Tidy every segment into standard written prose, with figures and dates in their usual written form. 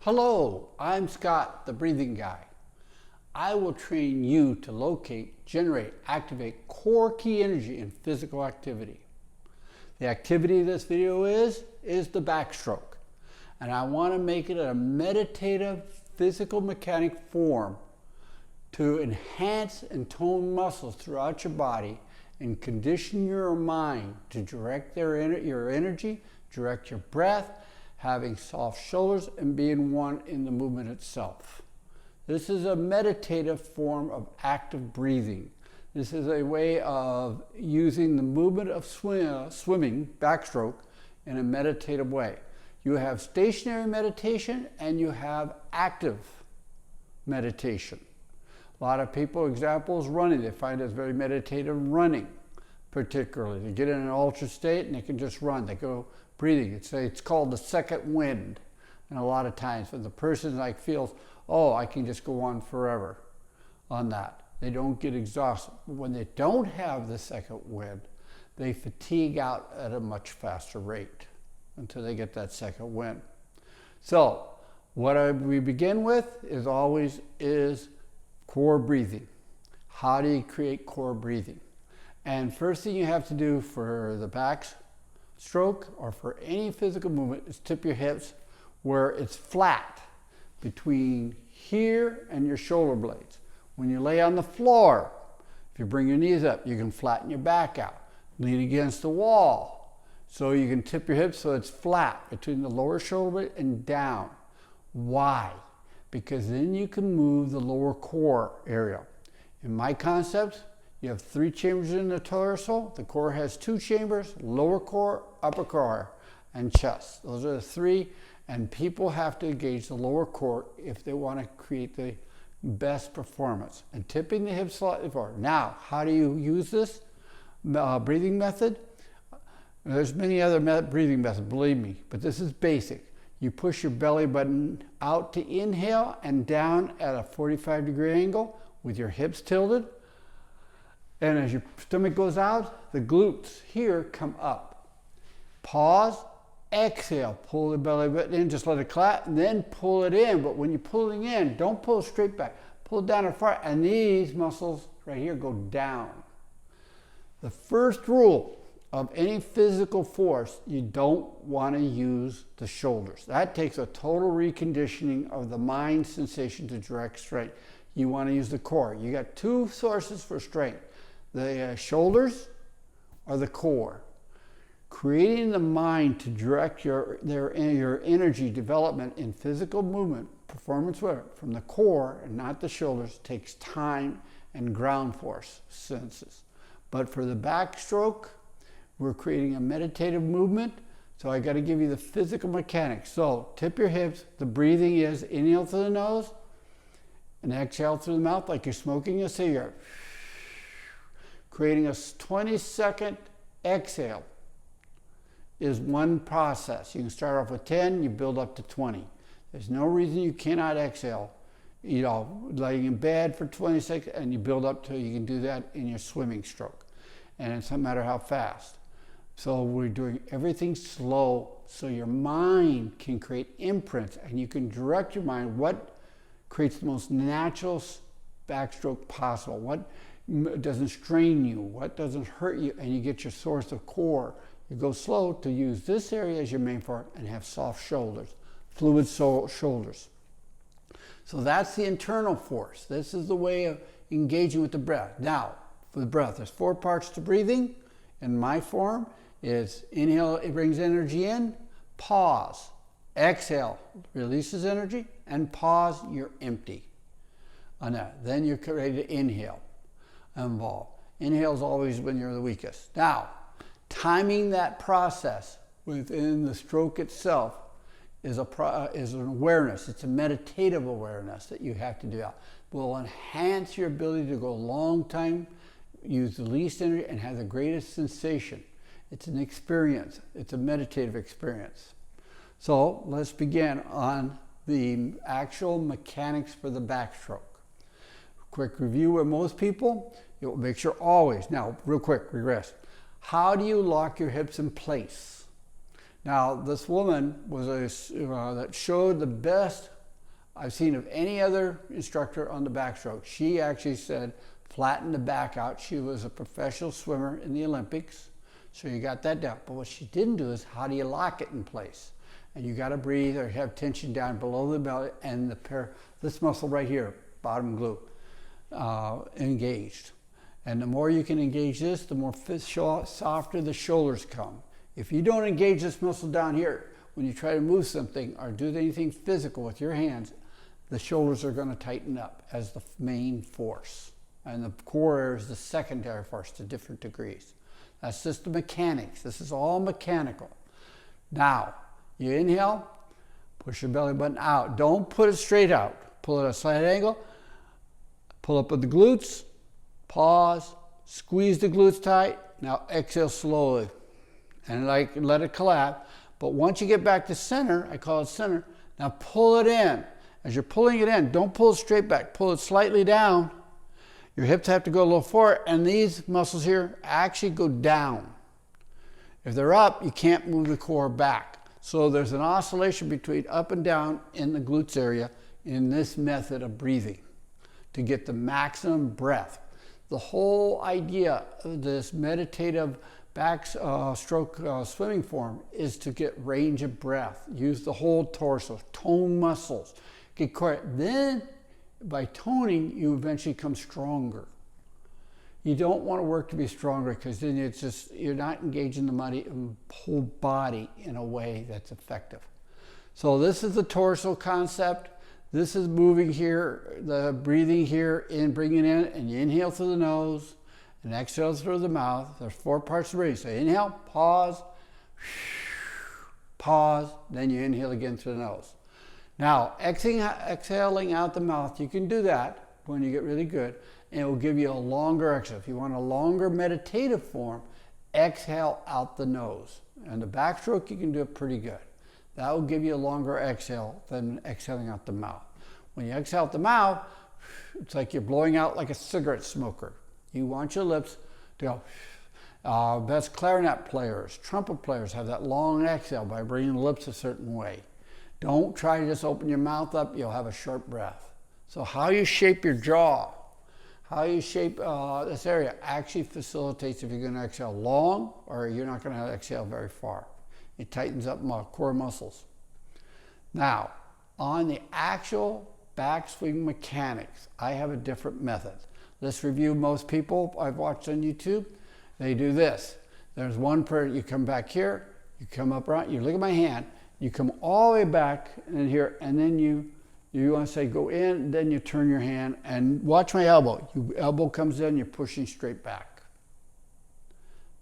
Hello, I'm Scott, the breathing guy. I will train you to locate, generate, activate core key energy in physical activity. The activity of this video is the backstroke. And I want to make it a meditative physical mechanic form to enhance and tone muscles throughout your body and condition your mind to direct your energy, direct your breath, having soft shoulders, and being one in the movement itself. This is a meditative form of active breathing. This is a way of using the movement of swimming, backstroke, in a meditative way. You have stationary meditation and you have active meditation. A lot of people, examples, running. They find it's very meditative running, particularly. They get in an ultra state and they can just run. They go breathing. It's called the second wind. And a lot of times when the person feels, oh, I can just go on forever on that. They don't get exhausted. But when they don't have the second wind, they fatigue out at a much faster rate until they get that second wind. So what we begin with is always core breathing. How do you create core breathing? And first thing you have to do for the backstroke or for any physical movement is tip your hips where it's flat between here and your shoulder blades. When you lay on the floor, if you bring your knees up, you can flatten your back out. Lean against the wall so you can tip your hips so it's flat between the lower shoulder blade and down. Why? Because then you can move the lower core area. In my concepts, you have 3 chambers in the torso. The core has 2 chambers, lower core, upper core, and chest. Those are the 3, and people have to engage the lower core if they want to create the best performance. And tipping the hips slightly forward. Now, how do you use this breathing method? There's many other breathing methods, believe me, but this is basic. You push your belly button out to inhale and down at a 45-degree angle with your hips tilted. And as your stomach goes out, the glutes here come up. Pause, exhale, pull the belly button in, just let it clap, and then pull it in. But when you're pulling in, don't pull straight back. Pull it down and far, and these muscles right here go down. The first rule of any physical force, you don't want to use the shoulders. That takes a total reconditioning of the mind sensation to direct strength. You want to use the core. You got 2 sources for strength. The shoulders or the core. Creating the mind to direct your energy development in physical movement, performance work, from the core and not the shoulders takes time and ground force senses. But for the backstroke, we're creating a meditative movement, so I got to give you the physical mechanics. So tip your hips. The breathing is inhale through the nose and exhale through the mouth like you're smoking a cigarette. Creating a 20-second exhale is one process. You can start off with 10, you build up to 20. There's no reason you cannot exhale. Laying in bed for 20 seconds and you build up to, you can do that in your swimming stroke. And it doesn't matter how fast. So we're doing everything slow so your mind can create imprints and you can direct your mind what creates the most natural backstroke possible, what doesn't strain you, what doesn't hurt you, and you get your source of core. You go slow to use this area as your main part and have soft shoulders, fluid shoulders. So that's the internal force. This is the way of engaging with the breath. Now, for the breath, there's 4 parts to breathing. In my form is inhale, it brings energy in, pause, exhale, releases energy, and pause, you're empty on that. Then you're ready to inhale, involve. Inhale is always when you're the weakest. Now, timing that process within the stroke itself is an awareness. It's a meditative awareness that you have to do. It will enhance your ability to go a long time, use the least energy, and have the greatest sensation. It's an experience. It's a meditative experience. So let's begin on the actual mechanics for the backstroke. Quick review with most people. You'll make sure always, now real quick, regress. How do you lock your hips in place? Now, this woman was that showed the best I've seen of any other instructor on the backstroke. She actually said, flatten the back out. She was a professional swimmer in the Olympics, so you got that down. But what she didn't do is, how do you lock it in place? And you got to breathe or have tension down below the belly and this muscle right here, bottom glute, engaged. And the more you can engage this, the more softer the shoulders come. If you don't engage this muscle down here, when you try to move something or do anything physical with your hands, the shoulders are going to tighten up as the main force. And the core is the secondary force to different degrees. That's just the mechanics. This is all mechanical. Now, you inhale, push your belly button out. Don't put it straight out. Pull it at a slight angle. Pull up with the glutes. Pause. Squeeze the glutes tight. Now exhale slowly. And let it collapse. But once you get back to center, I call it center, now pull it in. As you're pulling it in, don't pull it straight back. Pull it slightly down. Your hips have to go a little forward, and these muscles here actually go down. If they're up, you can't move the core back. So there's an oscillation between up and down in the glutes area in this method of breathing to get the maximum breath. The whole idea of this meditative backstroke swimming form is to get range of breath. Use the whole torso, tone muscles. Get quiet. Then, by toning, you eventually become stronger. You don't want to work to be stronger because then you're not engaging the whole body in a way that's effective. So this is the torso concept. This is moving here, the breathing here, in bringing in, and you inhale through the nose and exhale through the mouth. There's 4 parts of breathing. So inhale, pause, pause, then you inhale again through the nose. Now, exhaling out the mouth, you can do that when you get really good, and it will give you a longer exhale. If you want a longer meditative form, exhale out the nose. And the backstroke, you can do it pretty good. That will give you a longer exhale than exhaling out the mouth. When you exhale out the mouth, it's like you're blowing out like a cigarette smoker. You want your lips to go. Best clarinet players, trumpet players have that long exhale by bringing the lips a certain way. Don't try to just open your mouth up, you'll have a short breath. So how you shape your jaw, how you shape this area actually facilitates if you're going to exhale long or you're not going to exhale very far. It tightens up core muscles. Now, on the actual backswing mechanics, I have a different method. Let's review most people I've watched on YouTube. They do this. There's one person, you come back here, you come up around, you look at my hand, you come all the way back and here, and then you want to say go in, then you turn your hand and watch my elbow. Your elbow comes in, you're pushing straight back.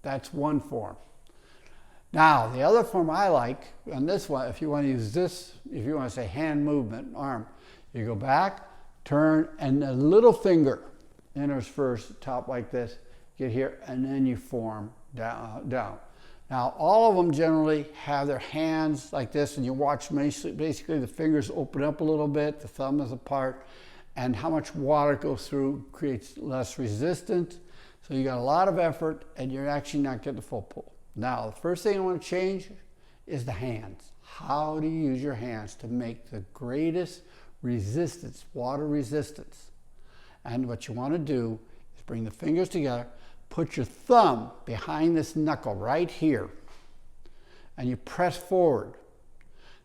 That's one form. Now, the other form I like, on this one, if you want to use this, if you want to say hand movement, arm, you go back, turn, and the little finger enters first, top like this, get here, and then you form down. Now, all of them generally have their hands like this, and you watch basically the fingers open up a little bit, the thumb is apart, and how much water goes through creates less resistance. So you got a lot of effort, and you're actually not getting the full pull. Now, the first thing I want to change is the hands. How do you use your hands to make the greatest resistance, water resistance? And what you want to do is bring the fingers together, put your thumb behind this knuckle right here, and you press forward.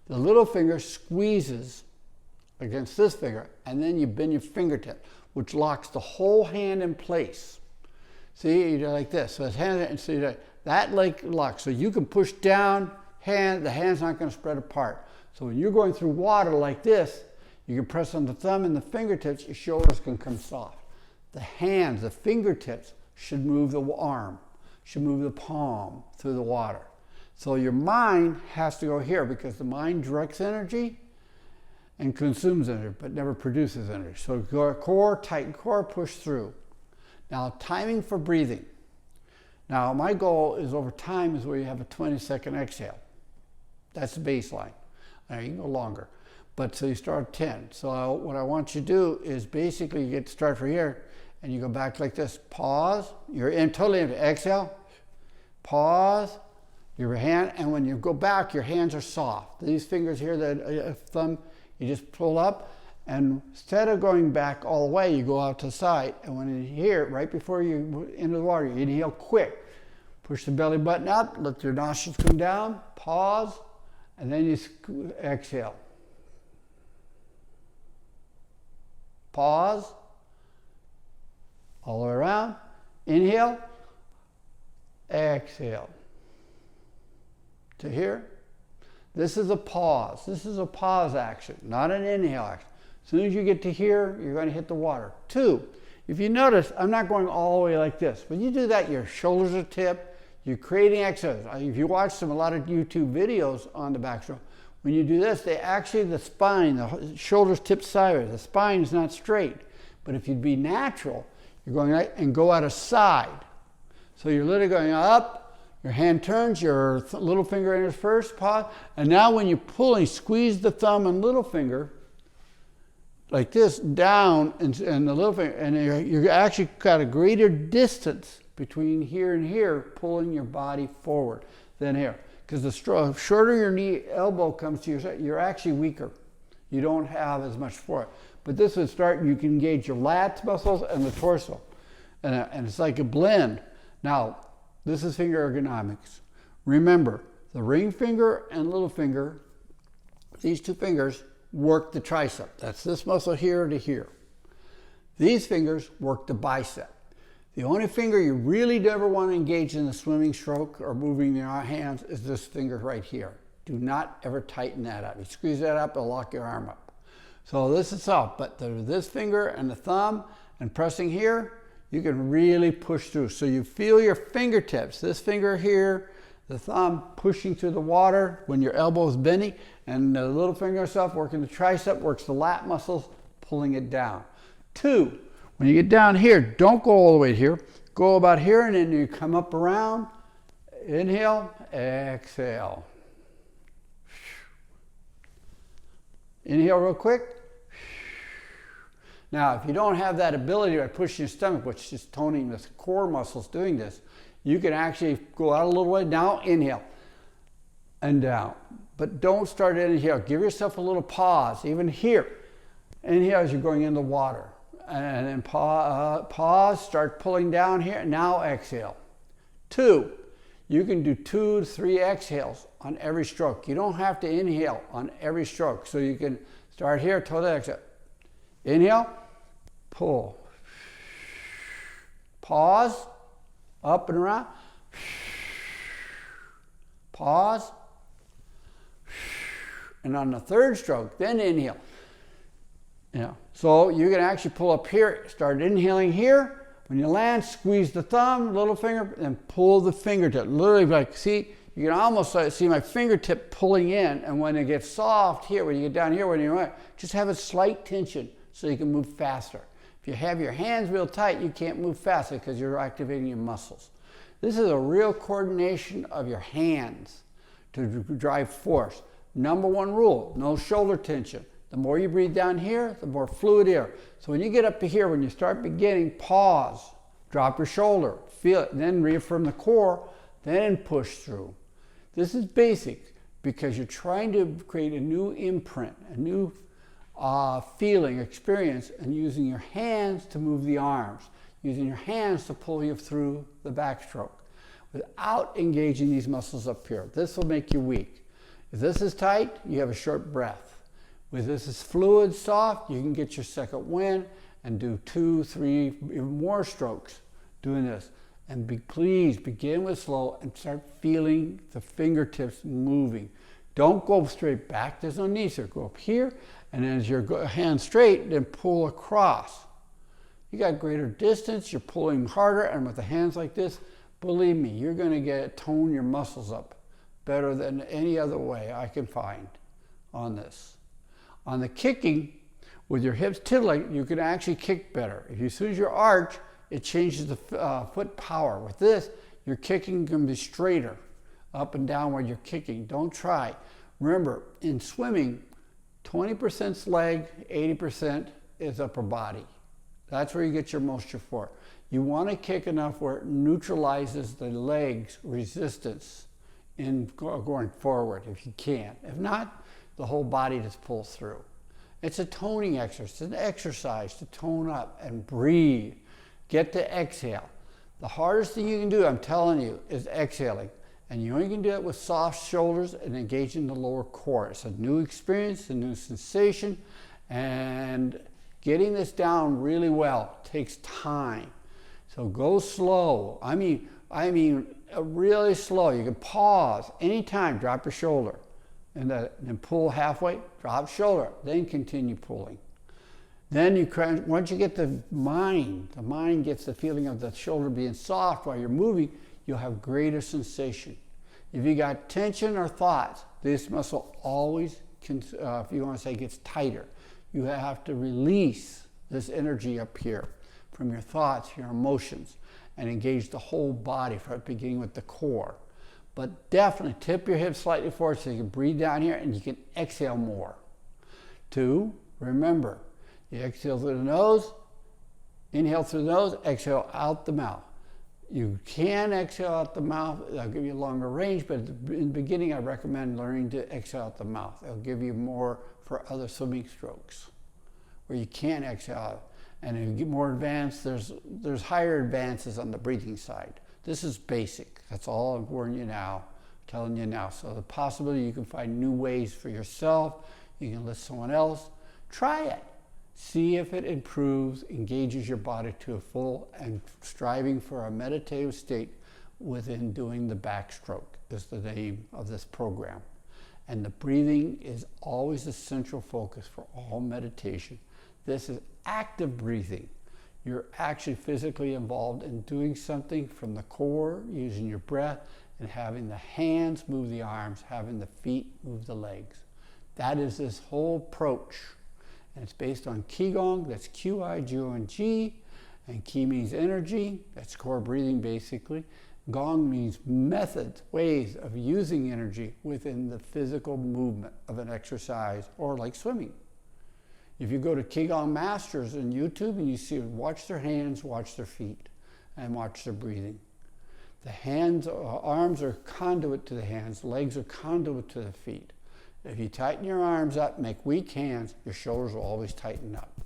The little finger squeezes against this finger, and then you bend your fingertip, which locks the whole hand in place. See, you do like this. So it's hand, and so that like locks. So you can push down, the hand's not going to spread apart. So when you're going through water like this, you can press on the thumb and the fingertips, your shoulders can come soft. The hands, the fingertips, should move the arm, should move the palm through the water. So your mind has to go here because the mind directs energy and consumes energy, but never produces energy. So core, tighten core, push through. Now, timing for breathing. Now, my goal is over time is where you have a 20-second exhale. That's the baseline. Now, you can go longer. But so you start at 10. So what I want you to do is basically you get to start from here and you go back like this. Pause. You're in totally into exhale. Pause. your hand, and when you go back, your hands are soft. These fingers here, the thumb, you just pull up, and instead of going back all the way, you go out to the side. And when you hear, right before you into the water, you inhale quick. Push the belly button up, let your nostrils come down, pause, and then you exhale. Pause, all the way around, inhale, exhale. To here, this is a pause. This is a pause action, not an inhale action. As soon as you get to here, you're going to hit the water. 2, if you notice, I'm not going all the way like this. When you do that, your shoulders are tipped. You're creating exercise. If you watch a lot of YouTube videos on the backstroke, when you do this, the spine, the shoulders tip sideways. The spine is not straight. But if you'd be natural, you're going right and go out a side. So you're literally going up, your hand turns, your little finger enters first, pause, and now when you pull, you squeeze the thumb and little finger like this down and the little finger, and you're actually got a greater distance between here and here, pulling your body forward than here. Because the shorter your knee elbow comes to your side, you're actually weaker. You don't have as much force. But this would start, you can engage your lats muscles and the torso. And it's like a blend. Now, this is finger ergonomics. Remember, the ring finger and little finger, these 2 fingers work the tricep. That's this muscle here to here. These fingers work the bicep. The only finger you really never want to engage in the swimming stroke or moving your hands is this finger right here. Do not ever tighten that up. You squeeze that up, it'll lock your arm up. So this is soft, but this finger and the thumb and pressing here, you can really push through. So you feel your fingertips, this finger here, the thumb pushing through the water when your elbow is bending, and the little finger itself working the tricep, works the lat muscles, pulling it down. 2, when you get down here, don't go all the way here. Go about here, and then you come up around. Inhale, exhale. Inhale real quick. Now, if you don't have that ability by pushing your stomach, which is toning the core muscles doing this, you can actually go out a little way. Now, inhale and down. But don't start to inhale. Give yourself a little pause, even here. Inhale as you're going in the water. And then pause, start pulling down here. Now exhale. 2, you can do 2 to 3 exhales on every stroke. You don't have to inhale on every stroke. So you can start here, total exhale. Inhale, pull. Pause, up and around. Pause. And on the 3rd stroke, then inhale. So you can actually pull up here, start inhaling here. When you land, squeeze the thumb, little finger, and pull the fingertip. Literally, like, see, you can almost see my fingertip pulling in, and when it gets soft here, when you get down here, when you're just have a slight tension so you can move faster. If you have your hands real tight, you can't move faster because you're activating your muscles. This is a real coordination of your hands to drive force. Number 1 rule, no shoulder tension. The more you breathe down here, the more fluid air. So when you get up to here, when you start beginning, pause, drop your shoulder, feel it, and then reaffirm the core, then push through. This is basic because you're trying to create a new imprint, a new feeling, experience, and using your hands to move the arms, using your hands to pull you through the backstroke without engaging these muscles up here. This will make you weak. If this is tight, you have a short breath. If this is fluid, soft, you can get your second wind and do 2, 3, even more strokes doing this. And please begin with slow and start feeling the fingertips moving. Don't go straight back. There's no need to go up here, and then as your hand straight, then pull across. You got greater distance. You're pulling harder, and with the hands like this, believe me, you're going to tone your muscles up better than any other way I can find on this. On the kicking, with your hips tiddling, you can actually kick better. As soon as you arch, it changes the foot power. With this, your kicking can be straighter, up and down where you're kicking. Don't try. Remember, in swimming, 20% is leg, 80% is upper body. That's where you get your moisture for. You want to kick enough where it neutralizes the legs' resistance in going forward if you can. If not, the whole body just pulls through. It's a toning exercise. It's an exercise to tone up and breathe. Get to exhale. The hardest thing you can do, I'm telling you, is exhaling. And you only can do it with soft shoulders and engaging the lower core. It's a new experience, a new sensation, and getting this down really well takes time. So go slow. I mean really slow. You can pause anytime, drop your shoulder, and then pull halfway, drop shoulder, then continue pulling. Then once you get the mind gets the feeling of the shoulder being soft while you're moving, you'll have greater sensation. If you got tension or thoughts, this muscle always, if you want to say, gets tighter. You have to release this energy up here from your thoughts, your emotions, and engage the whole body, beginning with the core. But definitely tip your hips slightly forward so you can breathe down here and you can exhale more. 2, remember, you exhale through the nose, inhale through the nose, exhale out the mouth. You can exhale out the mouth. That'll give you a longer range, but in the beginning, I recommend learning to exhale out the mouth. It'll give you more for other swimming strokes where you can't exhale out. And if you get more advanced, there's higher advances on the breathing side. This is basic. That's all I'm warning you now, telling you now. So the possibility you can find new ways for yourself, you can list someone else, try it. See if it improves, engages your body to a full and striving for a meditative state within doing the backstroke is the name of this program. And the breathing is always the central focus for all meditation. This is active breathing. You're actually physically involved in doing something from the core, using your breath, and having the hands move the arms, having the feet move the legs. That is this whole approach. And it's based on Qi Gong, that's Q-I-G-O-N-G, and Qi means energy, that's core breathing basically. Gong means methods, ways of using energy within the physical movement of an exercise or like swimming. If you go to Qi Gong Masters on YouTube and you see, watch their hands, watch their feet, and watch their breathing. The hands, arms are conduit to the hands, legs are conduit to the feet. If you tighten your arms up, make weak hands, your shoulders will always tighten up.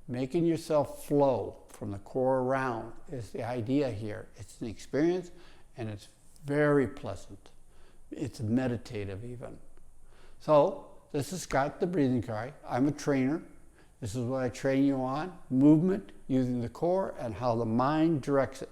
Making yourself flow from the core around is the idea here. It's an experience and it's very pleasant. It's meditative even. So this is Scott the Breathing Guy. I'm a trainer. This is what I train you on, movement, using the core and how the mind directs it